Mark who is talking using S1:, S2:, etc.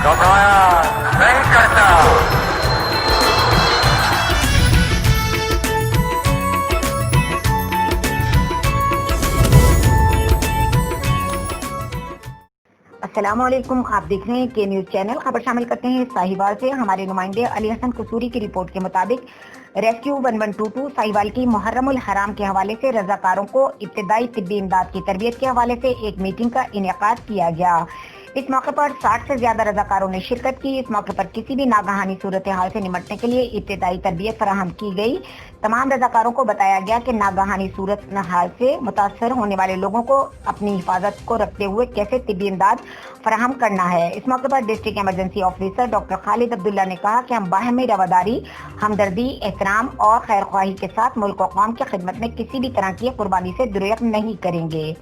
S1: گھبرایا نہیں کرتا۔
S2: السلام علیکم، آپ دیکھ رہے ہیں کے نیوز چینل۔ خبر شامل کرتے ہیں ساہیوال سے۔ ہمارے نمائندے علی حسن قصوری کی رپورٹ کے مطابق ریسکیو 1122 ساہیوال کی محرم الحرام کے حوالے سے رضاکاروں کو ابتدائی طبی امداد کی تربیت کے حوالے سے ایک میٹنگ کا انعقاد کیا گیا۔ اس موقع پر 60 سے زیادہ رضاکاروں نے شرکت کی۔ اس موقع پر کسی بھی ناگہانی صورتحال سے نمٹنے کے لیے ابتدائی تربیت فراہم کی گئی۔ تمام رضاکاروں کو بتایا گیا کہ ناگہانی صورتحال سے متاثر ہونے والے لوگوں کو اپنی حفاظت کو رکھتے ہوئے کیسے طبی امداد فراہم کرنا ہے۔ اس موقع پر ڈسٹرکٹ ایمرجنسی آفیسر ڈاکٹر خالد عبداللہ نے کہا کہ ہم باہمی رواداری، ہمدردی، احترام اور خیر خواہی کے ساتھ ملک و قوم کی خدمت میں کسی بھی طرح کی قربانی سے دریغ نہیں کریں گے۔